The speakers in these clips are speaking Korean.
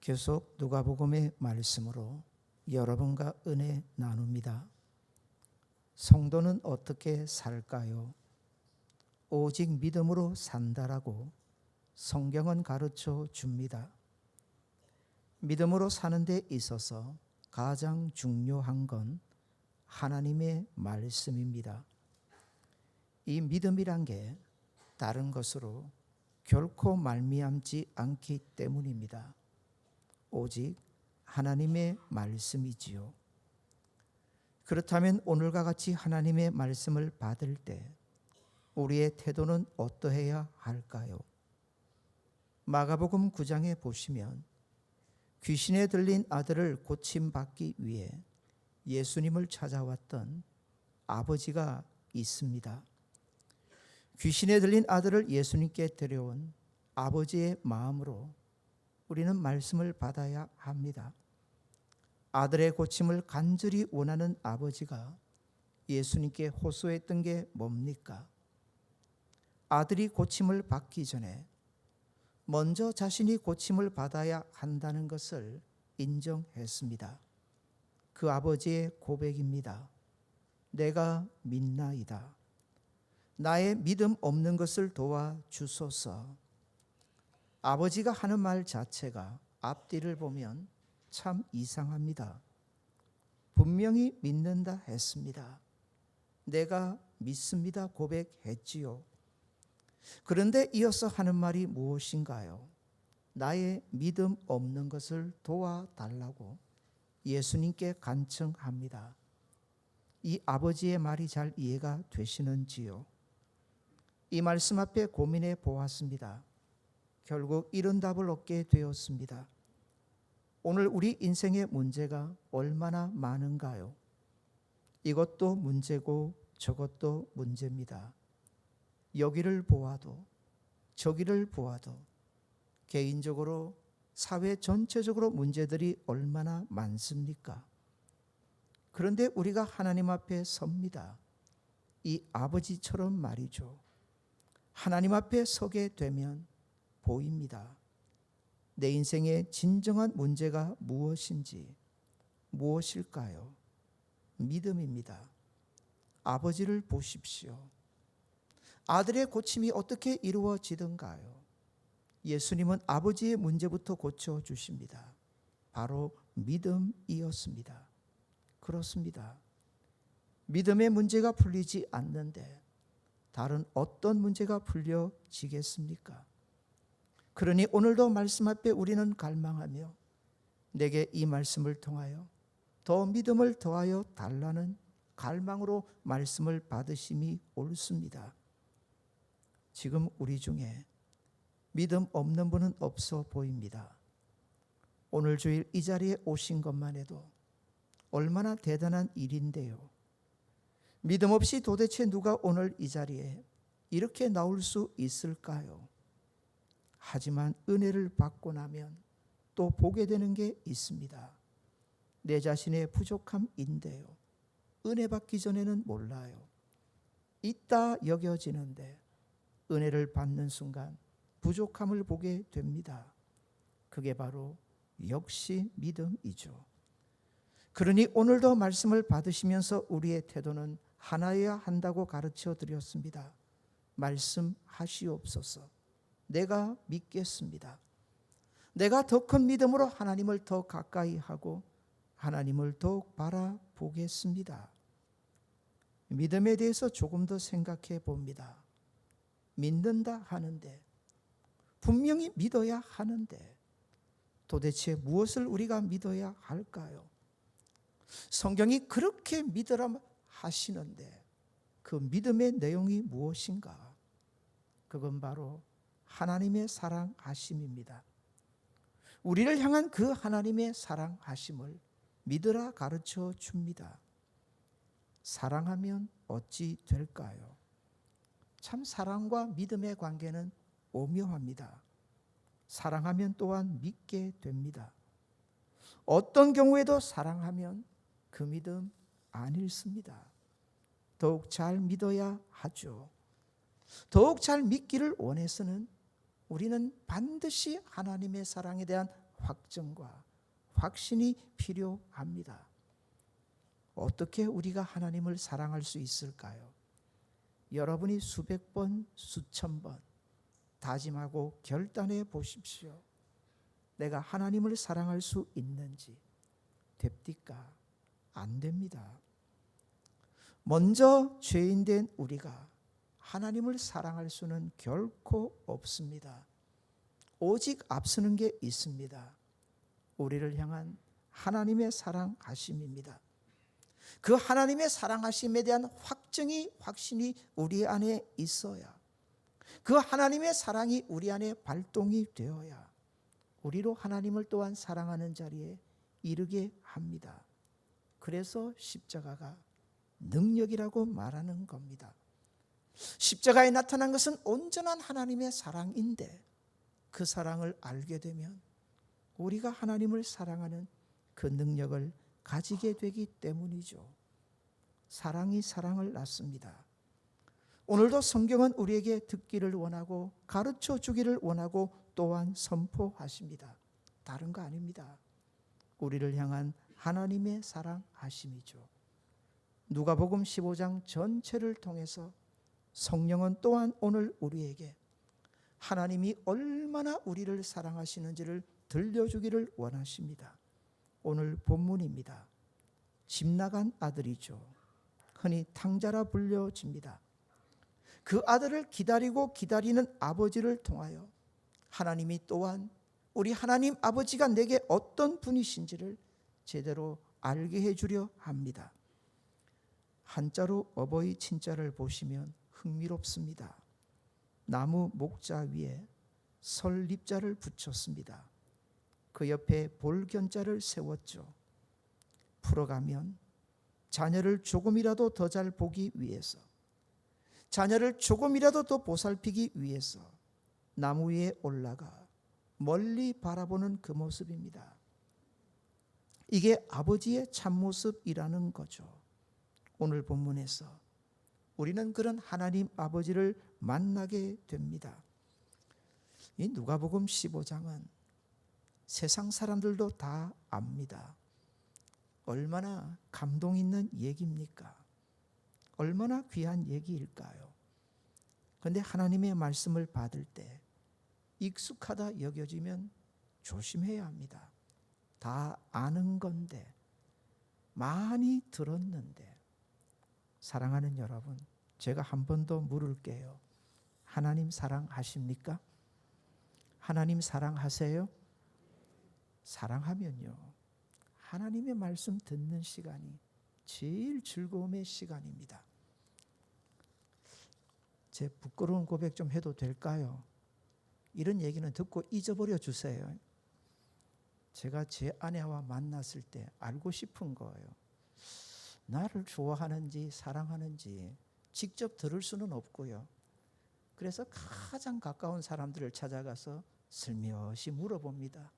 계속 누가복음의 말씀으로 여러분과 은혜 나눕니다. 성도는 어떻게 살까요? 오직 믿음으로 산다라고 성경은 가르쳐 줍니다. 믿음으로 사는 데 있어서 가장 중요한 건 하나님의 말씀입니다. 이 믿음이란 게 다른 것으로 결코 말미암지 않기 때문입니다. 오직 하나님의 말씀이지요. 그렇다면 오늘과 같이 하나님의 말씀을 받을 때 우리의 태도는 어떠해야 할까요? 마가복음 9장에 보시면 귀신에 들린 아들을 고침받기 위해 예수님을 찾아왔던 아버지가 있습니다. 귀신에 들린 아들을 예수님께 데려온 아버지의 마음으로 우리는 말씀을 받아야 합니다. 아들의 고침을 간절히 원하는 아버지가 예수님께 호소했던 게 뭡니까? 아들이 고침을 받기 전에 먼저 자신이 고침을 받아야 한다는 것을 인정했습니다. 그 아버지의 고백입니다. 내가 믿나이다. 나의 믿음 없는 것을 도와주소서. 아버지가 하는 말 자체가 앞뒤를 보면 참 이상합니다. 분명히 믿는다 했습니다. 내가 믿습니다 고백했지요. 그런데 이어서 하는 말이 무엇인가요? 나의 믿음 없는 것을 도와달라고 예수님께 간청합니다. 이 아버지의 말이 잘 이해가 되시는지요? 이 말씀 앞에 고민해 보았습니다. 결국 이런 답을 얻게 되었습니다. 오늘 우리 인생의 문제가 얼마나 많은가요? 이것도 문제고 저것도 문제입니다. 여기를 보아도 저기를 보아도 개인적으로 사회 전체적으로 문제들이 얼마나 많습니까? 그런데 우리가 하나님 앞에 섭니다. 이 아버지처럼 말이죠. 하나님 앞에 서게 되면 보입니다. 내 인생의 진정한 문제가 무엇인지, 무엇일까요? 믿음입니다. 아버지를 보십시오. 아들의 고침이 어떻게 이루어지던가요? 예수님은 아버지의 문제부터 고쳐주십니다. 바로 믿음이었습니다. 그렇습니다. 믿음의 문제가 풀리지 않는데 다른 어떤 문제가 풀려지겠습니까? 그러니 오늘도 말씀 앞에 우리는 갈망하며 내게 이 말씀을 통하여 더 믿음을 더하여 달라는 갈망으로 말씀을 받으심이 옳습니다. 지금 우리 중에 믿음 없는 분은 없어 보입니다. 오늘 주일 이 자리에 오신 것만 해도 얼마나 대단한 일인데요. 믿음 없이 도대체 누가 오늘 이 자리에 이렇게 나올 수 있을까요? 하지만 은혜를 받고 나면 또 보게 되는 게 있습니다. 내 자신의 부족함인데요. 은혜 받기 전에는 몰라요. 있다 여겨지는데 은혜를 받는 순간 부족함을 보게 됩니다. 그게 바로 역시 믿음이죠. 그러니 오늘도 말씀을 받으시면서 우리의 태도는 하나여야 한다고 가르쳐 드렸습니다. 말씀하시옵소서. 내가 믿겠습니다. 내가 더 큰 믿음으로 하나님을 더 가까이 하고 하나님을 더욱 바라보겠습니다. 믿음에 대해서 조금 더 생각해 봅니다. 믿는다 하는데, 분명히 믿어야 하는데 도대체 무엇을 우리가 믿어야 할까요? 성경이 그렇게 믿으라 하시는데 그 믿음의 내용이 무엇인가? 그건 바로 하나님의 사랑하심입니다. 우리를 향한 그 하나님의 사랑하심을 믿으라 가르쳐 줍니다. 사랑하면 어찌 될까요? 참 사랑과 믿음의 관계는 오묘합니다. 사랑하면 또한 믿게 됩니다. 어떤 경우에도 사랑하면 그 믿음 안 잃습니다. 더욱 잘 믿어야 하죠. 더욱 잘 믿기를 원해서는 우리는 반드시 하나님의 사랑에 대한 확증과 확신이 필요합니다. 어떻게 우리가 하나님을 사랑할 수 있을까요? 여러분이 수백 번, 수천 번 다짐하고 결단해 보십시오. 내가 하나님을 사랑할 수 있는지. 됩니까? 안 됩니다. 먼저 죄인된 우리가 하나님을 사랑할 수는 결코 없습니다. 오직 앞서는 게 있습니다. 우리를 향한 하나님의 사랑하심입니다. 그 하나님의 사랑하심에 대한 확신이 우리 안에 있어야, 그 하나님의 사랑이 우리 안에 발동이 되어야 우리로 하나님을 또한 사랑하는 자리에 이르게 합니다. 그래서 십자가가 능력이라고 말하는 겁니다. 십자가에 나타난 것은 온전한 하나님의 사랑인데, 그 사랑을 알게 되면 우리가 하나님을 사랑하는 그 능력을 가지게 되기 때문이죠. 사랑이 사랑을 낳습니다. 오늘도 성경은 우리에게 듣기를 원하고 가르쳐 주기를 원하고 또한 선포하십니다. 다른 거 아닙니다. 우리를 향한 하나님의 사랑하심이죠. 누가복음 15장 전체를 통해서 성령은 또한 오늘 우리에게 하나님이 얼마나 우리를 사랑하시는지를 들려주기를 원하십니다. 오늘 본문입니다. 집 나간 아들이죠. 흔히 탕자라 불려집니다. 그 아들을 기다리고 기다리는 아버지를 통하여 하나님이 또한 우리 하나님 아버지가 내게 어떤 분이신지를 제대로 알게 해주려 합니다. 한자로 어버이 친자를 보시면 흥미롭습니다. 나무 목자 위에 설립자를 붙였습니다. 그 옆에 볼견자를 세웠죠. 풀어가면 자녀를 조금이라도 더 잘 보기 위해서, 자녀를 조금이라도 더 보살피기 위해서 나무 위에 올라가 멀리 바라보는 그 모습입니다. 이게 아버지의 참모습이라는 거죠. 오늘 본문에서 우리는 그런 하나님 아버지를 만나게 됩니다. 이 누가복음 15장은 세상 사람들도 다 압니다. 얼마나 감동 있는 얘기입니까? 얼마나 귀한 얘기일까요? 그런데 하나님의 말씀을 받을 때 익숙하다 여겨지면 조심해야 합니다. 다 아는 건데, 많이 들었는데. 사랑하는 여러분, 제가 한 번 더 물을게요. 하나님 사랑하십니까? 하나님 사랑하세요? 사랑하면요, 하나님의 말씀 듣는 시간이 제일 즐거움의 시간입니다. 제 부끄러운 고백 좀 해도 될까요? 이런 얘기는 듣고 잊어버려 주세요. 제가 제 아내와 만났을 때 알고 싶은 거예요. 나를 좋아하는지 사랑하는지 직접 들을 수는 없고요. 그래서 가장 가까운 사람들을 찾아가서 슬며시 물어봅니다.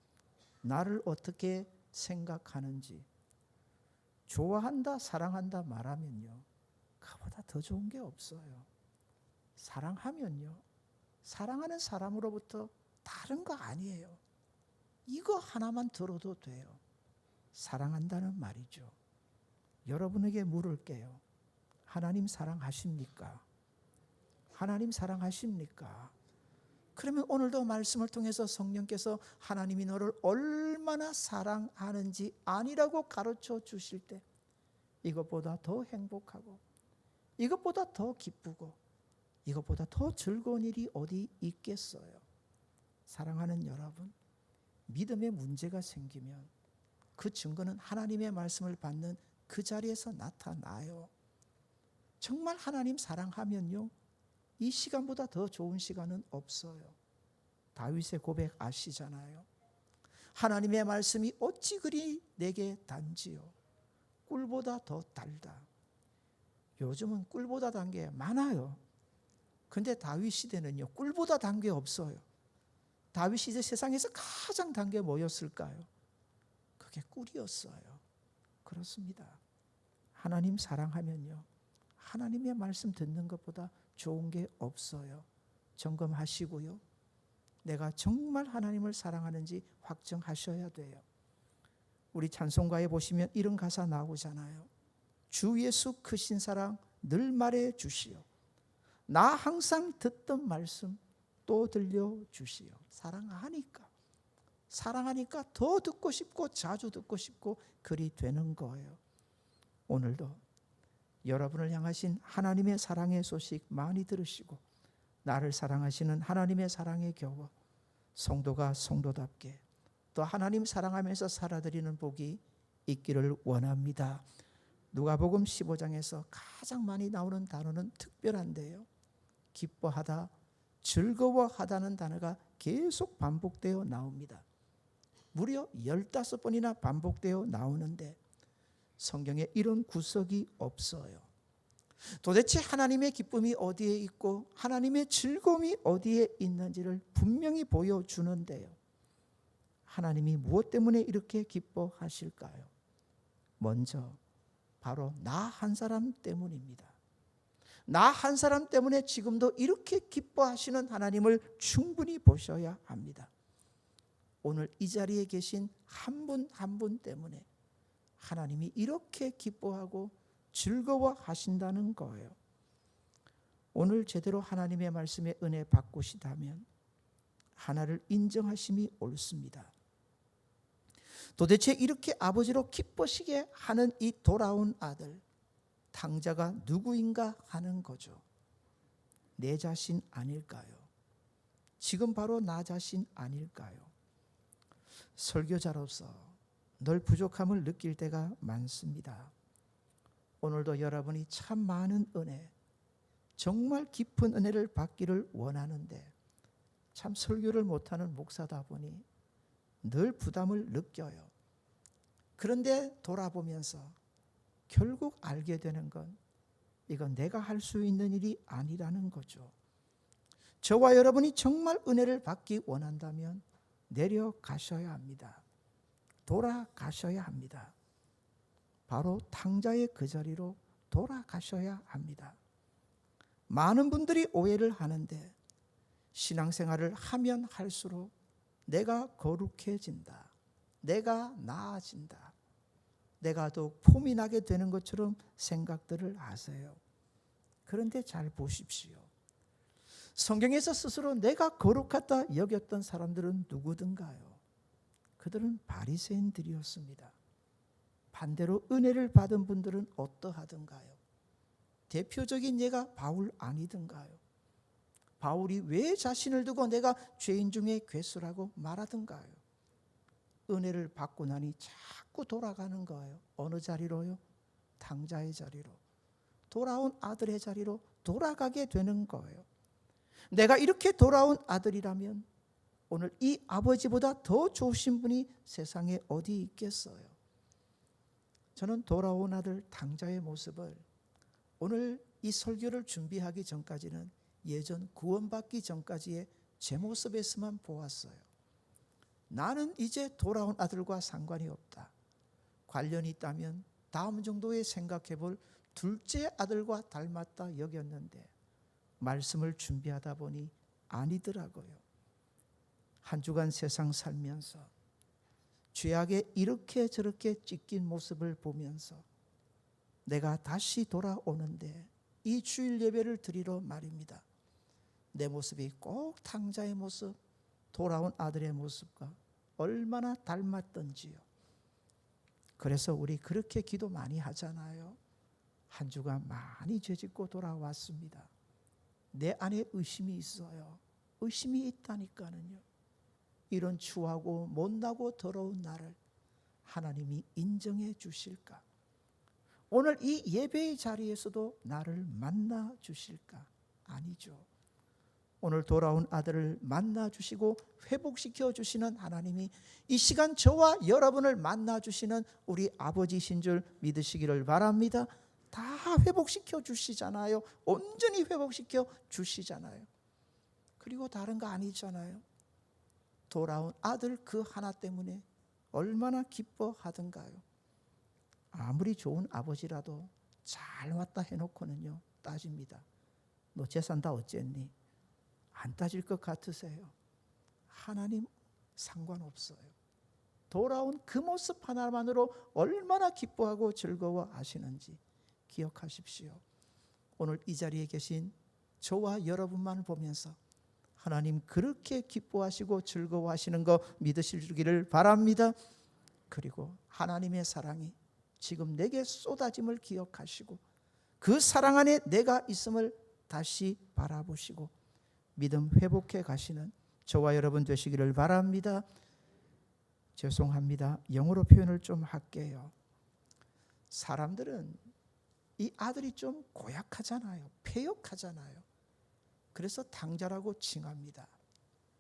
나를 어떻게 생각하는지. 좋아한다, 사랑한다 말하면요, 그보다 더 좋은 게 없어요. 사랑하면요, 사랑하는 사람으로부터 다른 거 아니에요. 이거 하나만 들어도 돼요. 사랑한다는 말이죠. 여러분에게 물을게요. 하나님 사랑하십니까? 하나님 사랑하십니까? 그러면 오늘도 말씀을 통해서 성령께서 하나님이 너를 얼마나 사랑하는지 아니라고 가르쳐 주실 때 이것보다 더 행복하고, 이것보다 더 기쁘고, 이것보다 더 즐거운 일이 어디 있겠어요? 사랑하는 여러분, 믿음에 문제가 생기면 그 증거는 하나님의 말씀을 받는 그 자리에서 나타나요. 정말 하나님 사랑하면요, 이 시간보다 더 좋은 시간은 없어요. 다윗의 고백 아시잖아요. 하나님의 말씀이 어찌 그리 내게 단지요, 꿀보다 더 달다. 요즘은 꿀보다 단 게 많아요. 근데 다윗 시대는요, 꿀보다 단 게 없어요. 다윗 시대 세상에서 가장 단 게 뭐였을까요? 그게 꿀이었어요. 그렇습니다. 하나님 사랑하면요, 하나님의 말씀 듣는 것보다 좋은 게 없어요. 점검하시고요. 내가 정말 하나님을 사랑하는지 확정하셔야 돼요. 우리 찬송가에 보시면 이런 가사 나오잖아요. 주 예수 크신 사랑 늘 말해 주시오. 나 항상 듣던 말씀 또 들려주시오. 사랑하니까 더 듣고 싶고 자주 듣고 싶고 그리 되는 거예요. 오늘도 여러분을 향하신 하나님의 사랑의 소식 많이 들으시고 나를 사랑하시는 하나님의 사랑에 겨워 성도가 성도답게 또 하나님 사랑하면서 살아드리는 복이 있기를 원합니다. 누가복음 15장에서 가장 많이 나오는 단어는 특별한데요. 기뻐하다, 즐거워하다는 단어가 계속 반복되어 나옵니다. 무려 15번이나 반복되어 나오는데 성경에 이런 구석이 없어요. 도대체 하나님의 기쁨이 어디에 있고 하나님의 즐거움이 어디에 있는지를 분명히 보여주는데요. 하나님이 무엇 때문에 이렇게 기뻐하실까요? 먼저 바로 나 한 사람 때문입니다. 나 한 사람 때문에 지금도 이렇게 기뻐하시는 하나님을 충분히 보셔야 합니다. 오늘 이 자리에 계신 한 분 한 분 때문에 하나님이 이렇게 기뻐하고 즐거워하신다는 거예요. 오늘 제대로 하나님의 말씀에 은혜 받고시다면 하나를 인정하심이 옳습니다. 도대체 이렇게 아버지로 기쁘시게 하는 이 돌아온 아들 탕자가 누구인가 하는 거죠. 내 자신 아닐까요? 지금 바로 나 자신 아닐까요? 설교자로서 늘 부족함을 느낄 때가 많습니다. 오늘도 여러분이 참 많은 은혜, 정말 깊은 은혜를 받기를 원하는데 참 설교를 못하는 목사다 보니 늘 부담을 느껴요. 그런데 돌아보면서 결국 알게 되는 건 이건 내가 할 수 있는 일이 아니라는 거죠. 저와 여러분이 정말 은혜를 받기 원한다면 내려가셔야 합니다. 돌아가셔야 합니다. 바로 탕자의 그 자리로 돌아가셔야 합니다. 많은 분들이 오해를 하는데 신앙생활을 하면 할수록 내가 거룩해진다. 내가 나아진다. 내가 더욱 폼이 나게 되는 것처럼 생각들을 하세요. 그런데 잘 보십시오. 성경에서 스스로 내가 거룩하다 여겼던 사람들은 누구든가요? 그들은 바리새인들이었습니다. 반대로 은혜를 받은 분들은 어떠하던가요? 대표적인 예가 바울 아니던가요? 바울이 왜 자신을 두고 내가 죄인 중에 괴수라고 말하던가요? 은혜를 받고 나니 자꾸 돌아가는 거예요. 어느 자리로요? 탕자의 자리로. 돌아온 아들의 자리로 돌아가게 되는 거예요. 내가 이렇게 돌아온 아들이라면 오늘 이 아버지보다 더 좋으신 분이 세상에 어디 있겠어요? 저는 돌아온 아들 탕자의 모습을 오늘 이 설교를 준비하기 전까지는 예전 구원받기 전까지의 제 모습에서만 보았어요. 나는 이제 돌아온 아들과 상관이 없다. 관련이 있다면 다음 정도에 생각해 볼 둘째 아들과 닮았다 여겼는데 말씀을 준비하다 보니 아니더라고요. 한 주간 세상 살면서 죄악에 이렇게 저렇게 찢긴 모습을 보면서 내가 다시 돌아오는데 이 주일 예배를 드리러 말입니다. 내 모습이 꼭 탕자의 모습, 돌아온 아들의 모습과 얼마나 닮았던지요. 그래서 우리 그렇게 기도 많이 하잖아요. 한 주간 많이 죄짓고 돌아왔습니다. 내 안에 의심이 있어요. 의심이 있다니까는요. 이런 추하고 못나고 더러운 나를 하나님이 인정해 주실까? 오늘 이 예배의 자리에서도 나를 만나 주실까? 아니죠. 오늘 돌아온 아들을 만나 주시고 회복시켜 주시는 하나님이 이 시간 저와 여러분을 만나 주시는 우리 아버지신 줄 믿으시기를 바랍니다. 다 회복시켜 주시잖아요. 온전히 회복시켜 주시잖아요. 그리고 다른 거 아니잖아요. 돌아온 아들 그 하나 때문에 얼마나 기뻐하던가요. 아무리 좋은 아버지라도 잘 왔다 해놓고는요 따집니다. 너 재산 다 어쨌니? 안 따질 것 같으세요? 하나님 상관없어요. 돌아온 그 모습 하나만으로 얼마나 기뻐하고 즐거워하시는지 기억하십시오. 오늘 이 자리에 계신 저와 여러분만 보면서 하나님 그렇게 기뻐하시고 즐거워하시는 거 믿으시기를 바랍니다. 그리고 하나님의 사랑이 지금 내게 쏟아짐을 기억하시고 그 사랑 안에 내가 있음을 다시 바라보시고 믿음 회복해 가시는 저와 여러분 되시기를 바랍니다. 죄송합니다. 영어로 표현을 좀 할게요. 사람들은 이 아들이 좀 고약하잖아요. 패역하잖아요. 그래서 당자라고 칭합니다.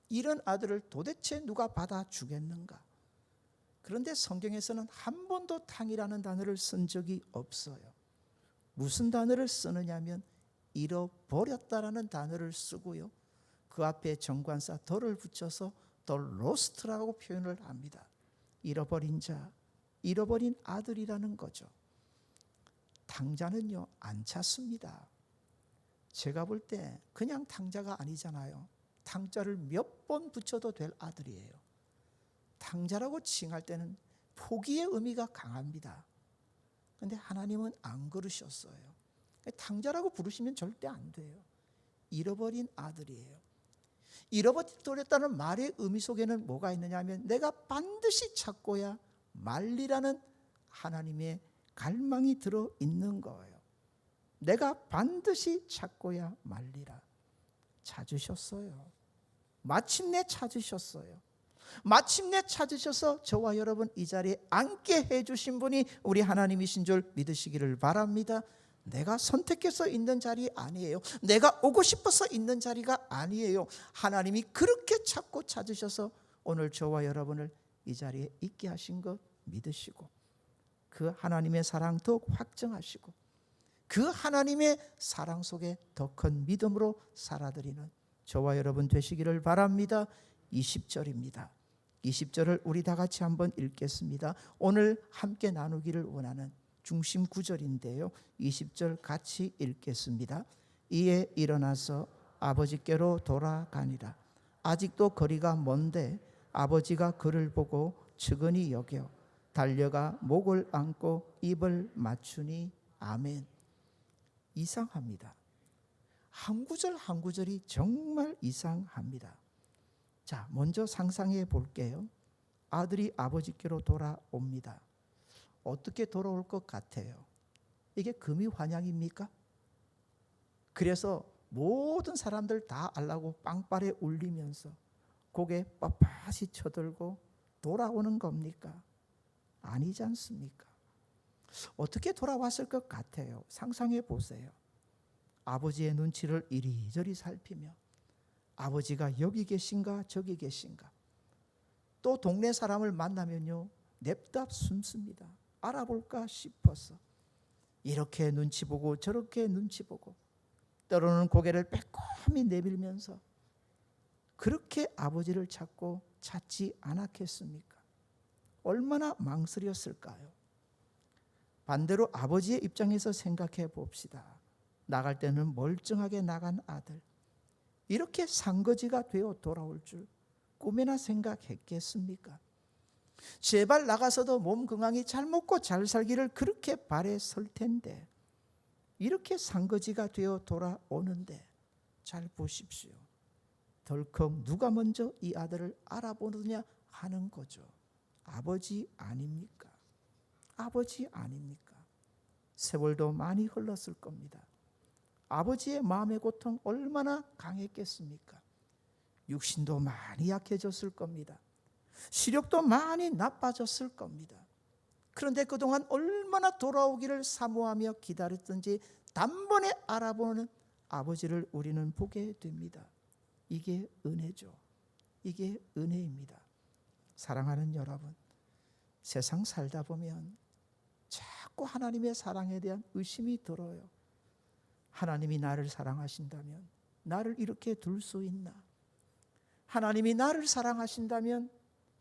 이런 아들을 도대체 누가 받아주겠는가? 그런데 성경에서는 한 번도 탕이라는 단어를 쓴 적이 없어요. 무슨 단어를 쓰느냐면 잃어버렸다라는 단어를 쓰고요. 그 앞에 정관사 덜을 붙여서 the lost라고 표현을 합니다. 잃어버린 자, 잃어버린 아들이라는 거죠. 당자는요 안 찾습니다. 제가 볼 때 그냥 당자가 아니잖아요. 당자를 몇 번 붙여도 될 아들이에요. 당자라고 칭할 때는 포기의 의미가 강합니다. 그런데 하나님은 안 그러셨어요. 당자라고 부르시면 절대 안 돼요. 잃어버린 아들이에요. 잃어버렸다는 말의 의미 속에는 뭐가 있느냐 하면 내가 반드시 찾고야 말리라는 하나님의 갈망이 들어있는 거예요. 내가 반드시 찾고야 말리라. 찾으셨어요. 마침내 찾으셨어요. 마침내 찾으셔서 저와 여러분 이 자리에 앉게 해주신 분이 우리 하나님이신 줄 믿으시기를 바랍니다. 내가 선택해서 있는 자리 아니에요. 내가 오고 싶어서 있는 자리가 아니에요. 하나님이 그렇게 찾고 찾으셔서 오늘 저와 여러분을 이 자리에 있게 하신 것 믿으시고 그 하나님의 사랑 더욱 확증하시고 그 하나님의 사랑 속에 더 큰 믿음으로 살아드리는 저와 여러분 되시기를 바랍니다. 20절입니다. 20절을 우리 다 같이 한번 읽겠습니다. 오늘 함께 나누기를 원하는 중심 구절인데요. 20절 같이 읽겠습니다. 이에 일어나서 아버지께로 돌아가니라. 아직도 거리가 먼데 아버지가 그를 보고 측은히 여겨 달려가 목을 안고 입을 맞추니 아멘. 이상합니다. 한 구절 한 구절이 정말 이상합니다. 자, 먼저 상상해 볼게요. 아들이 아버지께로 돌아옵니다. 어떻게 돌아올 것 같아요? 이게 금이 환영입니까? 그래서 모든 사람들 다 알라고 빵빠레 울리면서 고개 빳빳이 쳐들고 돌아오는 겁니까? 아니지 않습니까? 어떻게 돌아왔을 것 같아요? 상상해 보세요. 아버지의 눈치를 이리저리 살피며 아버지가 여기 계신가 저기 계신가. 또 동네 사람을 만나면요 냅다 숨습니다. 알아볼까 싶어서 이렇게 눈치 보고 저렇게 눈치 보고 때로는 고개를 빼꼼히 내밀면서 그렇게 아버지를 찾지 않았겠습니까? 얼마나 망설였을까요? 반대로 아버지의 입장에서 생각해 봅시다. 나갈 때는 멀쩡하게 나간 아들, 이렇게 상거지가 되어 돌아올 줄 꿈에나 생각했겠습니까? 제발 나가서도 몸 건강히 잘 먹고 잘 살기를 그렇게 바랬을 텐데 이렇게 상거지가 되어 돌아오는데 잘 보십시오. 덜컥 누가 먼저 이 아들을 알아보느냐 하는 거죠. 아버지 아닙니까? 아버지 아닙니까? 세월도 많이 흘렀을 겁니다. 아버지의 마음의 고통 얼마나 강했겠습니까? 육신도 많이 약해졌을 겁니다. 시력도 많이 나빠졌을 겁니다. 그런데 그동안 얼마나 돌아오기를 사모하며 기다렸던지 단번에 알아보는 아버지를 우리는 보게 됩니다. 이게 은혜죠. 이게 은혜입니다. 사랑하는 여러분, 세상 살다 보면 자꾸 하나님의 사랑에 대한 의심이 들어요. 하나님이 나를 사랑하신다면 나를 이렇게 둘 수 있나? 하나님이 나를 사랑하신다면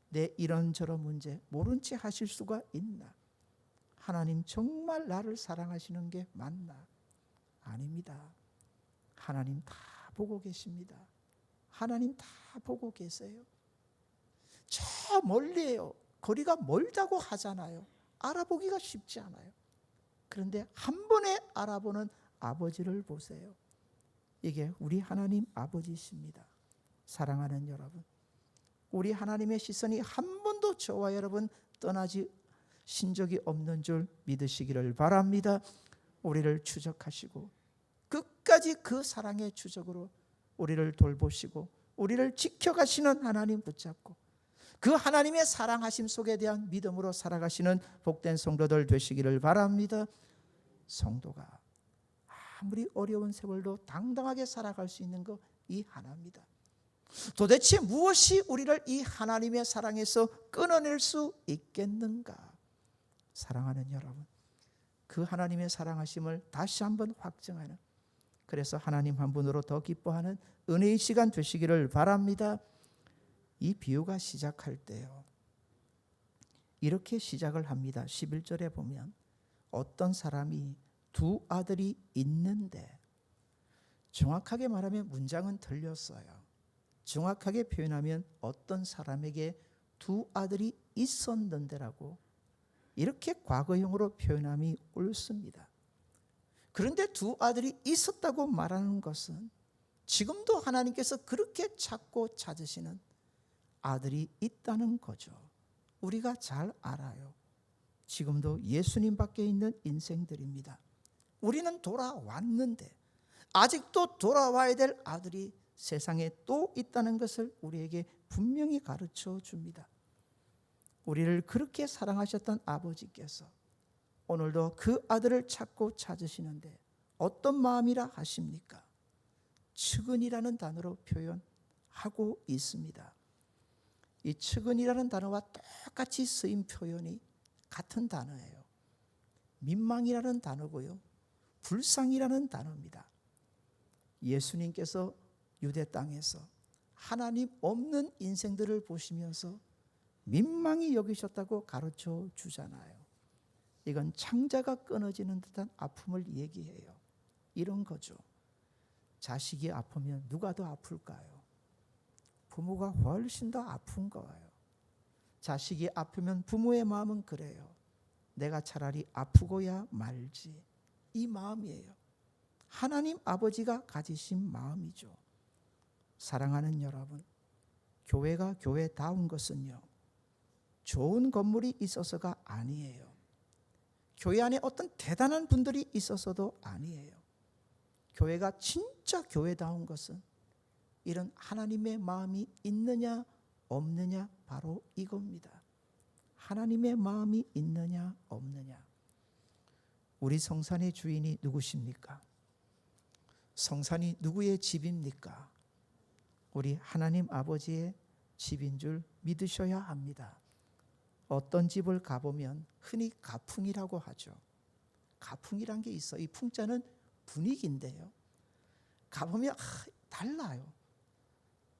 내 이런저런 문제 모른 채 하실 수가 있나? 하나님 정말 나를 사랑하시는 게 맞나? 아닙니다. 하나님 다 보고 계십니다. 하나님 다 보고 계세요. 저 멀리에요. 거리가 멀다고 하잖아요. 알아보기가 쉽지 않아요. 그런데 한 번에 알아보는 아버지를 보세요. 이게 우리 하나님 아버지십니다. 사랑하는 여러분, 우리 하나님의 시선이 한 번도 저와 여러분 떠나지 신 적이 없는 줄 믿으시기를 바랍니다. 우리를 추적하시고 끝까지 그 사랑의 추적으로 우리를 돌보시고 우리를 지켜가시는 하나님 붙잡고 그 하나님의 사랑하심 속에 대한 믿음으로 살아가시는 복된 성도들 되시기를 바랍니다. 성도가 아무리 어려운 세월도 당당하게 살아갈 수 있는 거 이 하나입니다. 도대체 무엇이 우리를 이 하나님의 사랑에서 끊어낼 수 있겠는가? 사랑하는 여러분, 그 하나님의 사랑하심을 다시 한번 확증하는, 그래서 하나님 한 분으로 더 기뻐하는 은혜의 시간 되시기를 바랍니다. 이 비유가 시작할 때요, 이렇게 시작을 합니다. 11절에 보면 어떤 사람이 두 아들이 있는데, 정확하게 말하면 문장은 틀렸어요. 정확하게 표현하면 어떤 사람에게 두 아들이 있었는데라고 이렇게 과거형으로 표현함이 옳습니다. 그런데 두 아들이 있었다고 말하는 것은 지금도 하나님께서 그렇게 찾고 찾으시는 아들이 있다는 거죠. 우리가 잘 알아요. 지금도 예수님 밖에 있는 인생들입니다. 우리는 돌아왔는데 아직도 돌아와야 될 아들이 세상에 또 있다는 것을 우리에게 분명히 가르쳐 줍니다. 우리를 그렇게 사랑하셨던 아버지께서 오늘도 그 아들을 찾고 찾으시는데 어떤 마음이라 하십니까? 측은이라는 단어로 표현하고 있습니다. 이 측은이라는 단어와 똑같이 쓰인 표현이 같은 단어예요. 민망이라는 단어고요, 불쌍이라는 단어입니다. 예수님께서 유대 땅에서 하나님 없는 인생들을 보시면서 민망히 여기셨다고 가르쳐 주잖아요. 이건 창자가 끊어지는 듯한 아픔을 얘기해요. 이런 거죠. 자식이 아프면 누가 더 아플까요? 부모가 훨씬 더 아픈 거예요. 자식이 아프면 부모의 마음은 그래요. 내가 차라리 아프고야 말지. 이 마음이에요. 하나님 아버지가 가지신 마음이죠. 사랑하는 여러분, 교회가 교회다운 것은요, 좋은 건물이 있어서가 아니에요. 교회 안에 어떤 대단한 분들이 있어서도 아니에요. 교회가 진짜 교회다운 것은 이런 하나님의 마음이 있느냐 없느냐, 바로 이겁니다. 하나님의 마음이 있느냐 없느냐. 우리 성산의 주인이 누구십니까? 성산이 누구의 집입니까? 우리 하나님 아버지의 집인 줄 믿으셔야 합니다. 어떤 집을 가보면 흔히 가풍이라고 하죠. 가풍이란 게 있어. 이 풍자는 분위기인데요, 가보면 달라요.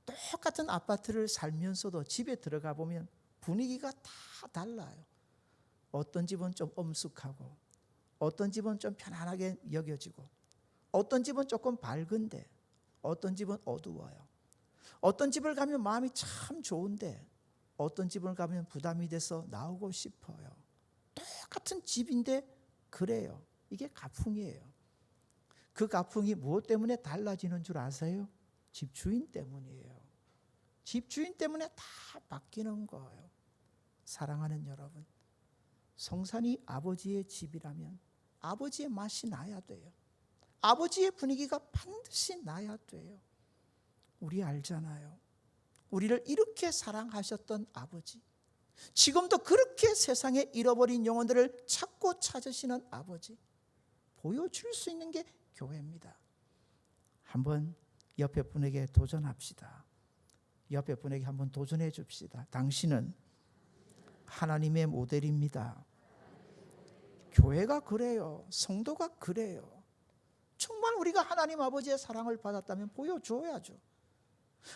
똑같은 아파트를 살면서도 집에 들어가 보면 분위기가 다 달라요. 어떤 집은 좀 엄숙하고, 어떤 집은 좀 편안하게 여겨지고, 어떤 집은 조금 밝은데, 어떤 집은 어두워요. 어떤 집을 가면 마음이 참 좋은데, 어떤 집을 가면 부담이 돼서 나오고 싶어요. 똑같은 집인데 그래요. 이게 가풍이에요. 그 가풍이 무엇 때문에 달라지는 줄 아세요? 집주인 때문이에요. 집주인 때문에 다 바뀌는 거예요. 사랑하는 여러분, 성산이 아버지의 집이라면 아버지의 맛이 나야 돼요. 아버지의 분위기가 반드시 나야 돼요. 우리 알잖아요. 우리를 이렇게 사랑하셨던 아버지, 지금도 그렇게 세상에 잃어버린 영혼들을 찾고 찾으시는 아버지, 보여줄 수 있는 게 교회입니다. 한번 옆에 분에게 도전합시다. 옆에 분에게 한번 도전해 줍시다. 당신은 하나님의 모델입니다. 교회가 그래요. 성도가 그래요. 정말 우리가 하나님 아버지의 사랑을 받았다면 보여줘야죠.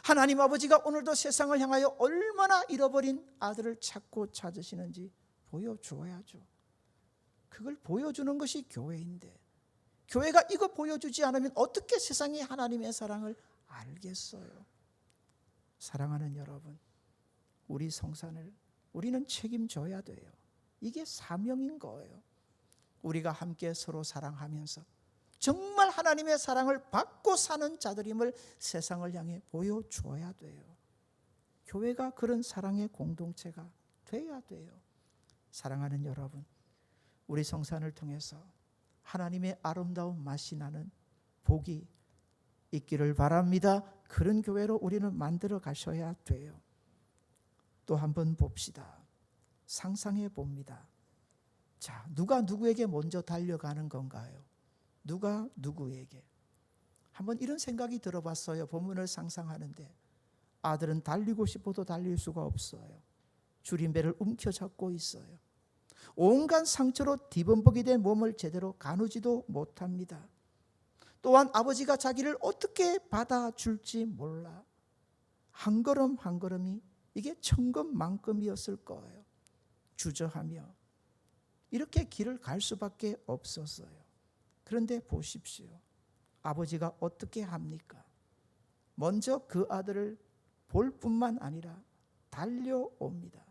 하나님 아버지가 오늘도 세상을 향하여 얼마나 잃어버린 아들을 찾고 찾으시는지 보여줘야죠. 그걸 보여주는 것이 교회인데, 교회가 이거 보여주지 않으면 어떻게 세상이 하나님의 사랑을 알겠어요? 사랑하는 여러분, 우리 성산을 우리는 책임져야 돼요. 이게 사명인 거예요. 우리가 함께 서로 사랑하면서 정말 하나님의 사랑을 받고 사는 자들임을 세상을 향해 보여줘야 돼요. 교회가 그런 사랑의 공동체가 돼야 돼요. 사랑하는 여러분, 우리 성산을 통해서 하나님의 아름다운 맛이 나는 복이 있기를 바랍니다. 그런 교회로 우리는 만들어 가셔야 돼요. 또 한번 봅시다. 상상해 봅니다. 자, 누가 누구에게 먼저 달려가는 건가요? 누가 누구에게? 한번 이런 생각이 들어봤어요. 본문을 상상하는데 아들은 달리고 싶어도 달릴 수가 없어요. 줄임배를 움켜잡고 있어요. 온갖 상처로 뒤범벅이 된 몸을 제대로 가누지도 못합니다. 또한 아버지가 자기를 어떻게 받아줄지 몰라. 한 걸음 한 걸음이 이게 천금만금이었을 거예요. 주저하며 이렇게 길을 갈 수밖에 없었어요. 그런데 보십시오. 아버지가 어떻게 합니까? 먼저 그 아들을 볼 뿐만 아니라 달려옵니다.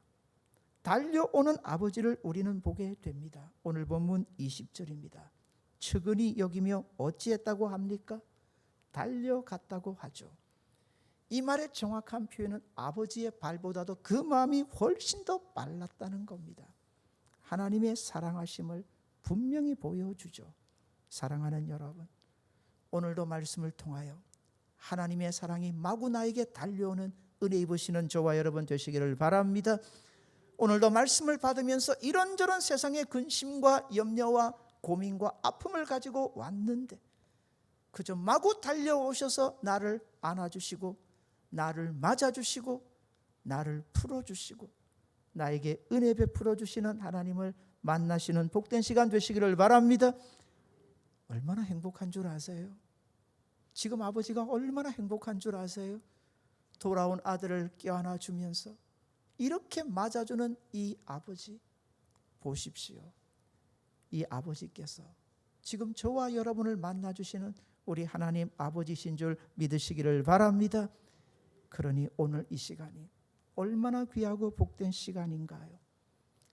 달려오는 아버지를 우리는 보게 됩니다. 오늘 본문 20절입니다. 측은히 여기며 어찌했다고 합니까? 달려갔다고 하죠. 이 말의 정확한 표현은 아버지의 발보다도 그 마음이 훨씬 더 빨랐다는 겁니다. 하나님의 사랑하심을 분명히 보여주죠. 사랑하는 여러분, 오늘도 말씀을 통하여 하나님의 사랑이 마구 나에게 달려오는 은혜 입으시는 저와 여러분 되시기를 바랍니다. 오늘도 말씀을 받으면서 이런저런 세상의 근심과 염려와 고민과 아픔을 가지고 왔는데 그저 마구 달려오셔서 나를 안아주시고 나를 맞아주시고 나를 풀어주시고 나에게 은혜 베풀어 주시는 하나님을 만나시는 복된 시간 되시기를 바랍니다. 얼마나 행복한 줄 아세요? 지금 아버지가 얼마나 행복한 줄 아세요? 돌아온 아들을 껴안아 주면서 이렇게 맞아주는 이 아버지 보십시오. 이 아버지께서 지금 저와 여러분을 만나주시는 우리 하나님 아버지신 줄 믿으시기를 바랍니다. 그러니 오늘 이 시간이 얼마나 귀하고 복된 시간인가요?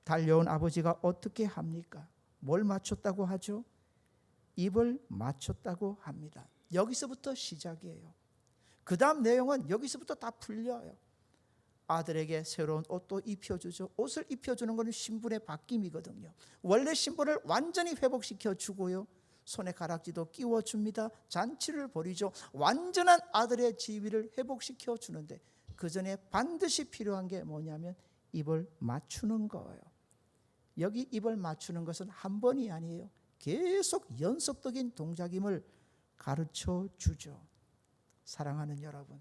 달려온 아버지가 어떻게 합니까? 뭘 맞췄다고 하죠? 입을 맞췄다고 합니다. 여기서부터 시작이에요. 그 다음 내용은 여기서부터 다 풀려요. 아들에게 새로운 옷도 입혀주죠. 옷을 입혀주는 것은 신분의 바뀜이거든요. 원래 신분을 완전히 회복시켜 주고요. 손에 가락지도 끼워줍니다. 잔치를 벌이죠. 완전한 아들의 지위를 회복시켜 주는데 그 전에 반드시 필요한 게 뭐냐면 입을 맞추는 거예요. 여기 입을 맞추는 것은 한 번이 아니에요. 계속 연속적인 동작임을 가르쳐 주죠. 사랑하는 여러분,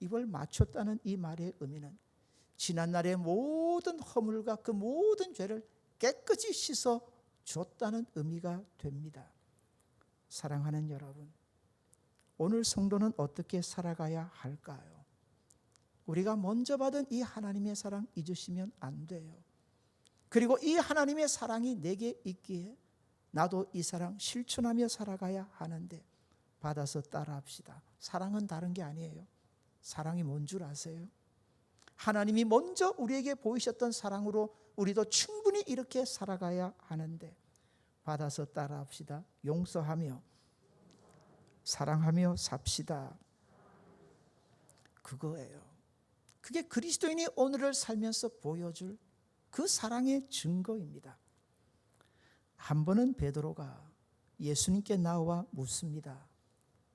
입을 맞췄다는 이 말의 의미는 지난날의 모든 허물과 그 모든 죄를 깨끗이 씻어 줬다는 의미가 됩니다. 사랑하는 여러분, 오늘 성도는 어떻게 살아가야 할까요? 우리가 먼저 받은 이 하나님의 사랑 잊으시면 안 돼요. 그리고 이 하나님의 사랑이 내게 있기에 나도 이 사랑 실천하며 살아가야 하는데 받아서 따라합시다. 사랑은 다른 게 아니에요. 사랑이 뭔 줄 아세요? 하나님이 먼저 우리에게 보이셨던 사랑으로 우리도 충분히 이렇게 살아가야 하는데 받아서 따라합시다. 용서하며 사랑하며 삽시다. 그거예요. 그게 그리스도인이 오늘을 살면서 보여줄 그 사랑의 증거입니다. 한 번은 베드로가 예수님께 나와 묻습니다.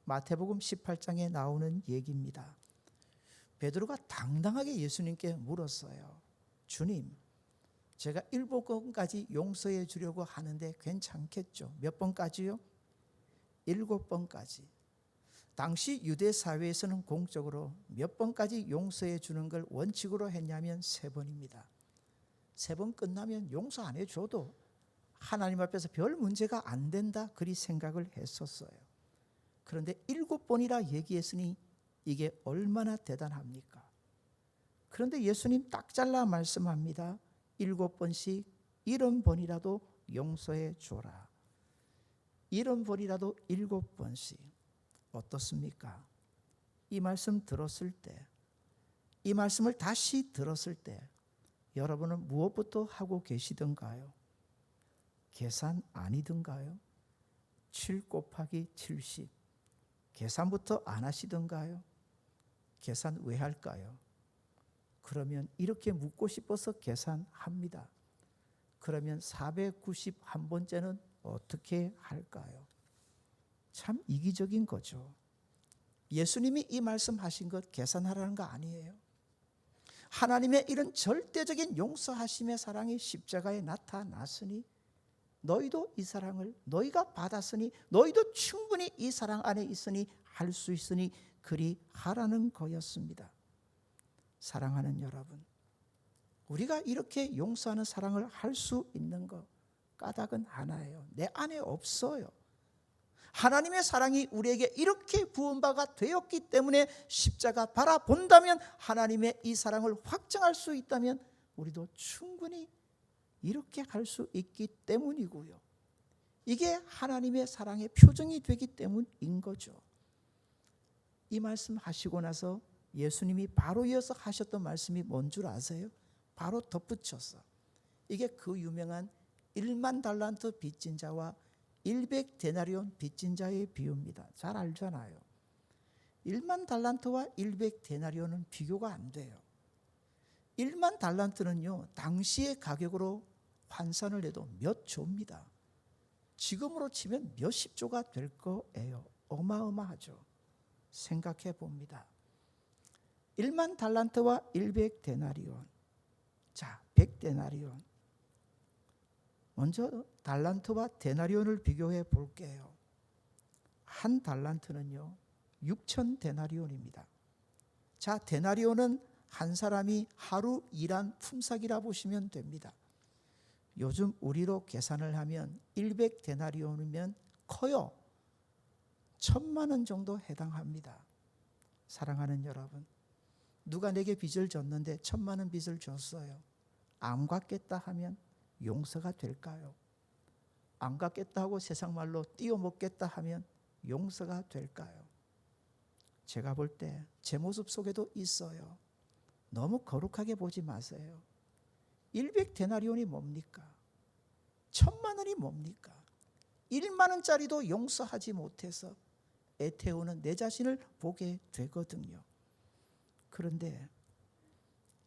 마태복음 18장에 나오는 얘기입니다. 베드로가 당당하게 예수님께 물었어요. 주님, 제가 7번까지 용서해 주려고 하는데 괜찮겠죠? 몇 번까지요? 7번까지. 당시 유대 사회에서는 공적으로 몇 번까지 용서해 주는 걸 원칙으로 했냐면 3번입니다. 3번 끝나면 용서 안 해줘도 하나님 앞에서 별 문제가 안 된다 그리 생각을 했었어요. 그런데 7번이라 얘기했으니 이게 얼마나 대단합니까? 그런데 예수님 딱 잘라 말씀합니다. 7번씩 70번이라도 용서해 줘라. 70번이라도 7번씩. 어떻습니까? 이 말씀 들었을 때 이 말씀을 다시 들었을 때 여러분은 무엇부터 하고 계시던가요? 계산 아니던가요? 7 곱하기 70 계산부터 안 하시던가요? 계산 왜 할까요? 그러면 이렇게 묻고 싶어서 계산합니다. 그러면 491번째는 어떻게 할까요? 참 이기적인 거죠. 예수님이 이 말씀하신 것 계산하라는 거 아니에요. 하나님의 이런 절대적인 용서하심의 사랑이 십자가에 나타났으니 너희도 이 사랑을 너희가 받았으니 너희도 충분히 이 사랑 안에 있으니 할 수 있으니 그리 하라는 거였습니다. 사랑하는 여러분, 우리가 이렇게 용서하는 사랑을 할 수 있는 것 까닭은 하나예요. 내 안에 없어요. 하나님의 사랑이 우리에게 이렇게 부은 바가 되었기 때문에 십자가 바라본다면 하나님의 이 사랑을 확증할 수 있다면 우리도 충분히 이렇게 할 수 있기 때문이고요. 이게 하나님의 사랑의 표정이 되기 때문인 거죠. 이 말씀 하시고 나서 예수님이 바로 이어서 하셨던 말씀이 뭔 줄 아세요? 바로 덧붙여서 이게 그 유명한 1만 달란트 빚진 자와 100데나리온 빚진 자의 비유입니다. 잘 알잖아요. 1만 달란트와 100데나리온은 비교가 안 돼요. 1만 달란트는요, 당시의 가격으로 환산을 해도 몇 조입니다. 지금으로 치면 몇십 조가 될 거예요. 어마어마하죠. 생각해 봅니다. 1만 달란트와 100데나리온. 자, 100데나리온. 먼저 달란트와 데나리온을 비교해 볼게요. 한 달란트는요 6,000데나리온입니다. 자, 데나리온은 한 사람이 하루 일한 품삯이라 보시면 됩니다. 요즘 우리로 계산을 하면 100데나리온이면 커요. 1,000만 원 정도 해당합니다. 사랑하는 여러분, 누가 내게 빚을 졌는데 1,000만 원 빚을 줬어요. 안 갚겠다 하면 용서가 될까요? 안 갚겠다 하고 세상 말로 띄워먹겠다 하면 용서가 될까요? 제가 볼 때 제 모습 속에도 있어요. 너무 거룩하게 보지 마세요. 100데나리온이 뭡니까? 1,000만 원이 뭡니까? 1만 원짜리도 용서하지 못해서 애태우는 내 자신을 보게 되거든요. 그런데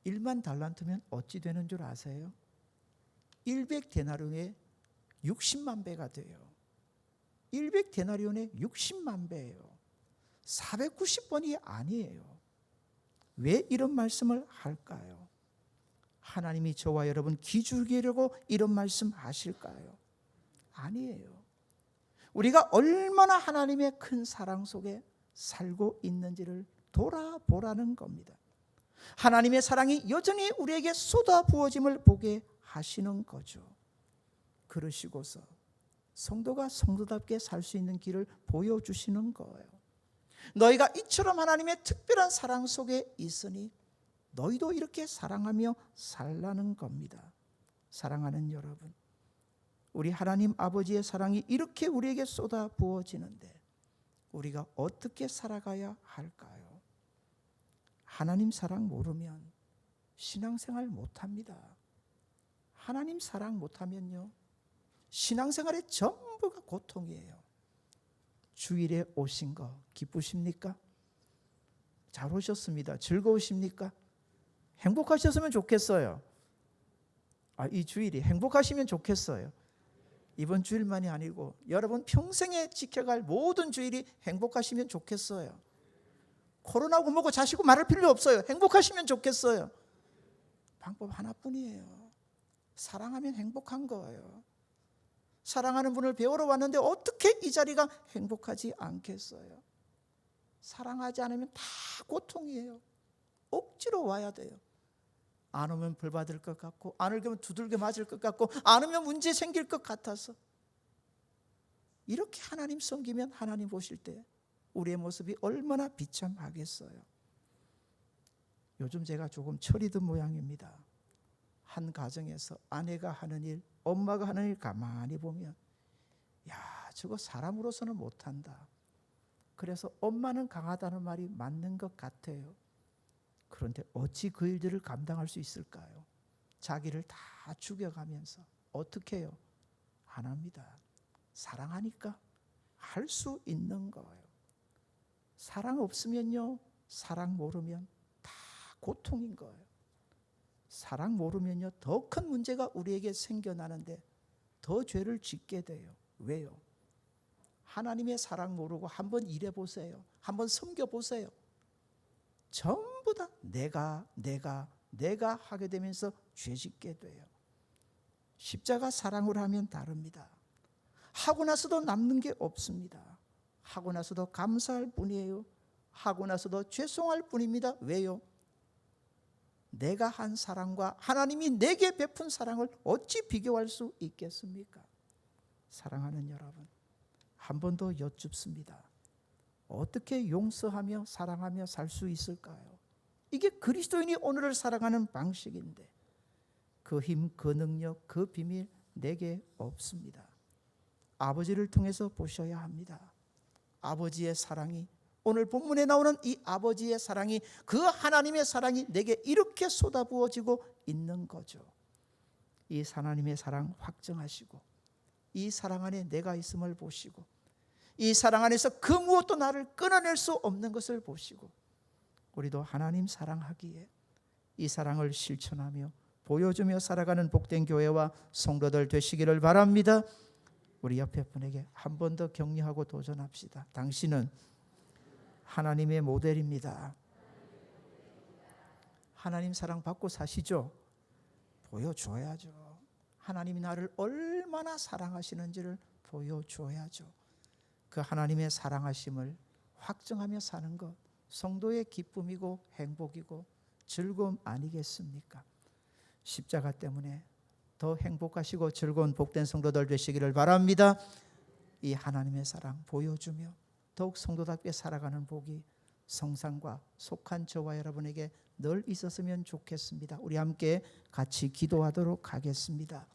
1만 달란트면 어찌 되는 줄 아세요? 100데나리온에 60만 배가 돼요. 100데나리온에 60만 배예요. 490번이 아니에요. 왜 이런 말씀을 할까요? 하나님이 저와 여러분 기죽이려고 이런 말씀 하실까요? 아니에요. 우리가 얼마나 하나님의 큰 사랑 속에 살고 있는지를 돌아보라는 겁니다. 하나님의 사랑이 여전히 우리에게 쏟아부어짐을 보게 하시는 거죠. 그러시고서 성도가 성도답게 살 수 있는 길을 보여주시는 거예요. 너희가 이처럼 하나님의 특별한 사랑 속에 있으니 너희도 이렇게 사랑하며 살라는 겁니다. 사랑하는 여러분, 우리 하나님 아버지의 사랑이 이렇게 우리에게 쏟아 부어지는데 우리가 어떻게 살아가야 할까요? 하나님 사랑 모르면 신앙생활 못합니다. 하나님 사랑 못하면요 신앙생활의 전부가 고통이에요. 주일에 오신 거 기쁘십니까? 잘 오셨습니다. 즐거우십니까? 행복하셨으면 좋겠어요. 이 주일이 행복하시면 좋겠어요. 이번 주일만이 아니고 여러분 평생에 지켜갈 모든 주일이 행복하시면 좋겠어요. 코로나고 뭐고 자시고 말할 필요 없어요. 행복하시면 좋겠어요. 방법 하나뿐이에요. 사랑하면 행복한 거예요. 사랑하는 분을 배우러 왔는데 어떻게 이 자리가 행복하지 않겠어요? 사랑하지 않으면 다 고통이에요. 억지로 와야 돼요. 안 오면 벌 받을 것 같고, 안 오면 두들겨 맞을 것 같고, 안 오면 문제 생길 것 같아서. 이렇게 하나님 섬기면 하나님 보실 때 우리의 모습이 얼마나 비참하겠어요. 요즘 제가 조금 철이 든 모양입니다. 한 가정에서 아내가 하는 일, 엄마가 하는 일 가만히 보면 야, 저거 사람으로서는 못한다. 그래서 엄마는 강하다는 말이 맞는 것 같아요. 그런데 어찌 그 일들을 감당할 수 있을까요? 자기를 다 죽여가면서 어떻게 해요? 안 합니다. 사랑하니까 할 수 있는 거예요. 사랑 없으면요, 사랑 모르면 다 고통인 거예요. 사랑 모르면요, 더 큰 문제가 우리에게 생겨나는데 더 죄를 짓게 돼요. 왜요? 하나님의 사랑 모르고 한번 일해 보세요. 한번 섬겨 보세요. 전부 다 내가 하게 되면서 죄 짓게 돼요. 십자가 사랑으로 하면 다릅니다. 하고 나서도 남는 게 없습니다. 하고 나서도 감사할 뿐이에요. 하고 나서도 죄송할 뿐입니다. 왜요? 내가 한 사랑과 하나님이 내게 베푼 사랑을 어찌 비교할 수 있겠습니까? 사랑하는 여러분, 한 번 더 여쭙습니다. 어떻게 용서하며 사랑하며 살 수 있을까요? 이게 그리스도인이 오늘을 살아가는 방식인데 그 힘, 그 능력, 그 비밀 내게 없습니다. 아버지를 통해서 보셔야 합니다. 아버지의 사랑이, 오늘 본문에 나오는 이 아버지의 사랑이, 그 하나님의 사랑이 내게 이렇게 쏟아부어지고 있는 거죠. 이 하나님의 사랑 확증하시고 이 사랑 안에 내가 있음을 보시고 이 사랑 안에서 그 무엇도 나를 끊어낼 수 없는 것을 보시고 우리도 하나님 사랑하기에 이 사랑을 실천하며 보여주며 살아가는 복된 교회와 성도들 되시기를 바랍니다. 우리 옆에 분에게 한 번 더 격려하고 도전합시다. 당신은 하나님의 모델입니다. 하나님 사랑 받고 사시죠? 보여줘야죠. 하나님이 나를 얼마나 사랑하시는지를 보여줘야죠. 그 하나님의 사랑하심을 확증하며 사는 것, 성도의 기쁨이고 행복이고 즐거움 아니겠습니까? 십자가 때문에 더 행복하시고 즐거운 복된 성도들 되시기를 바랍니다. 이 하나님의 사랑 보여주며 더욱 성도답게 살아가는 복이 성상과 속한 저와 여러분에게 늘 있었으면 좋겠습니다. 우리 함께 같이 기도하도록 하겠습니다.